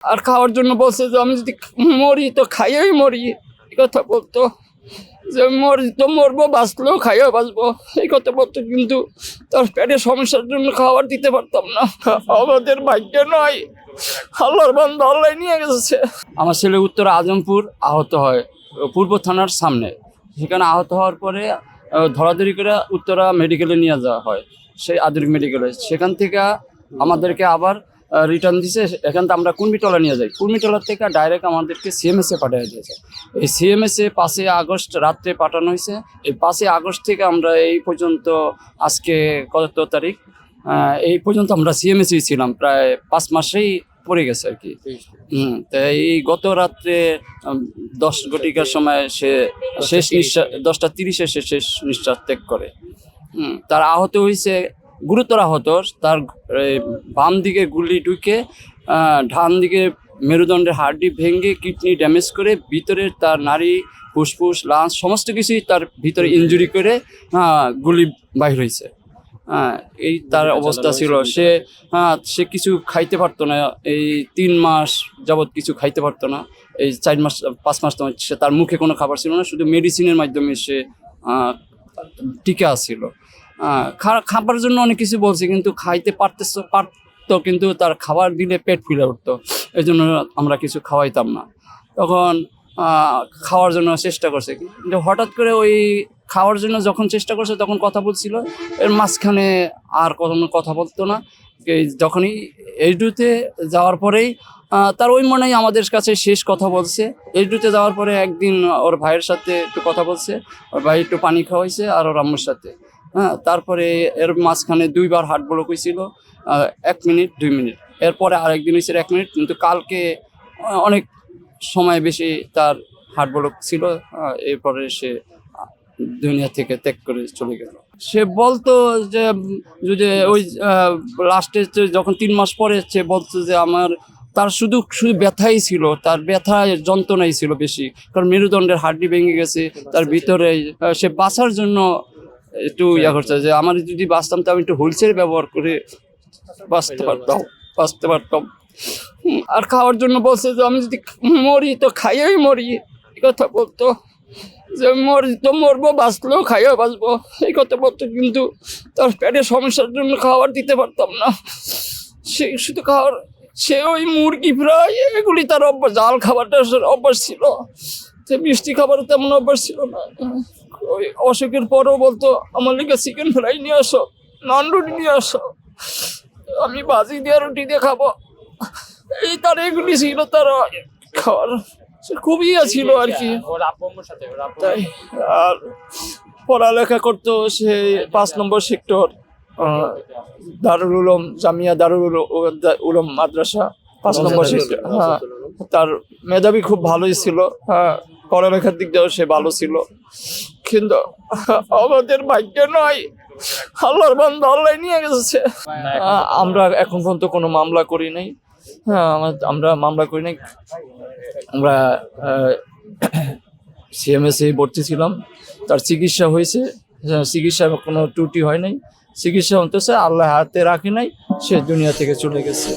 আর খাওয়ার জন্য বলছে যে আমি যদি মরি তো খাইয়েই মরি, এই কথা বলতো। যে মরি তো মরবো, বাঁচলেও খাইয়েও বাঁচবো, এই কথা বলতো। কিন্তু তার পেটের সমস্যার জন্য খাবার দিতে পারতাম না। আমাদের ভাগ্য নয়, আল্লাহর বান্দা, আল্লাহ নিয়ে গেছে। আমার ছেলে উত্তর আজমপুর আহত হয়, পূর্ব থানার সামনে। সেখানে আহত হওয়ার পরে ধরাধরি করে উত্তরা মেডিকেলে নিয়ে যাওয়া হয়, সেই আধুনিক মেডিকেলে। সেখান থেকে আমাদেরকে আবার রিটার্ন দিছে। এখান থেকে আমরা কুর্মিটলা নিয়ে যাই, কুর্মিটলার থেকে ডাইরেক্ট আমাদেরকে সিএমএসে পাঠিয়ে দিয়েছে। এই সিএমএসে 5ই আগস্ট রাত্রে পাঠানো হয়েছে। এই 5ই আগস্ট থেকে আমরা এই পর্যন্ত, আজকে কত তারিখ, এই পর্যন্ত আমরা সিএমএসে ছিলাম, প্রায় 5 মাসেই পড়ে গেছে আর কি। তো এই গত রাত্রে 10 ঘটিকার সময় সে শেষ নিঃশ্বাস, 10:30-এ সে শেষ নিঃশ্বাস ত্যাগ করে। তার আহত হয়েছে, গুরুতর আহত। তার বাম দিকে গুলি ঢুকে ডান দিকে মেরুদণ্ডের হাড়টি ভেঙে কিডনি ড্যামেজ করে ভিতরে তার নাড়ি, ফুসফুস, লাঞ্চ সমস্ত কিছুই তার ভিতরে ইনজুরি করে গুলি বাইর হয়েছে। এই তার অবস্থা ছিল। সে কিছু খাইতে পারতো না, এই 3 মাস যাবৎ কিছু খাইতে পারতো না। এই 4 মাস 5 মাস তোমার সে, তার মুখে কোনো খাবার ছিল না, শুধু মেডিসিনের মাধ্যমে সে টিকে আসছিল। খাবার জন্য অনেক কিছু বলছে, কিন্তু খাইতে পারতো, কিন্তু তার খাবার দিলে পেট ফুলে উঠতো, এই জন্য আমরা কিছু খাওয়াইতাম না। তখন খাওয়ার জন্য চেষ্টা করছে, কিন্তু হঠাৎ করে ওই খাওয়ার জন্য যখন চেষ্টা করছে তখন কথা বলছিল, এর মাঝখানে আর কোনো কথা বলতো না। যখনই এইচডিউতে যাওয়ার পরেই তার ওই মনেই আমাদের কাছে শেষ কথা বলছে। এইচডিউতে যাওয়ার পরে একদিন ওর ভাইয়ের সাথে একটু কথা বলছে, ওর ভাই একটু পানি খাওয়াইছে আর ওর আম্মুর সাথে। তারপরে এর মাঝখানে 2বার হার্ট ব্লক হয়েছিল, 1 মিনিট 2 মিনিট। এরপরে আরেকদিন হয়েছিল 1 মিনিট, কিন্তু কালকে অনেক সময় বেশি তার হার্ট ব্লক ছিল। এরপরে সে দুনিয়া থেকে ত্যাগ করে চলে গেল। সে বলতো যে যদি ওই লাস্টে যখন 3 মাস পরে সে বলতো যে তার শুধু ব্যথাই ছিল, তার ব্যথা যন্ত্রণাই ছিল বেশি, কারণ মেরুদণ্ডের হাড়টি ভেঙে গেছে তার ভিতরে। সে বাঁচার জন্য একটু করছে যে আমার যদি বাঁচতাম তো আমি একটু হুইলচেয়ার ব্যবহার করে বাঁচতে পারতাম। আর খাওয়ার জন্য বলছে যে আমি যদি মরি তো খাইয়েই মরি, এই কথা বলতো। যে মরি তো মরবো, বাঁচলেও খাইয়েও বাঁচবো, এই কথা বলতো। কিন্তু তার পেটের সমস্যার জন্য খাবার দিতে পারতাম না। সে শুধু খাওয়ার, সে ওই মুরগি ফ্রাই এগুলি তার অভ্যাস, জাল খাবারটা অভ্যাস ছিল, সে মিষ্টি খাবার তেমন অভ্যাস ছিল না। ওই অসুখের পরও বলতো আমার লিগে চিকেন ফ্রাই নিয়ে আসো, নান রুটি নিয়ে আসো, আমি ভাজি দিয়ে রুটি দিয়ে খাবো। এই তার এগুলি ছিল তার খাওয়ার। সে খুবই ছিল আর কি। তাই আর পড়ালেখা করতো সে 5 নম্বর সেক্টর, দারুল উলুম, জামিয়া দারুল উলুম মাদ্রাসা, 5 নম্বর সেক্টর। তার মেধাবী খুব ভালোই ছিল, পড়ালেখার দিক দিয়েও সে ভালো ছিল। কিন্তু আমাদের ভাগ্য নয়, আল্লাহর বান্দা, আল্লাহ নিয়ে গেছে। আমরা এখন পর্যন্ত কোনো মামলা করি নাই। আমরা মামলা করি নাই। আমরা সিএমএসে ভর্তি ছিলাম, তার চিকিৎসা হয়েছে, চিকিৎসা কোনো ত্রুটি হয় নাই, চিকিৎসা হতেছে, আল্লাহ হাতে রাখে নাই, সে দুনিয়া থেকে চলে গেছে।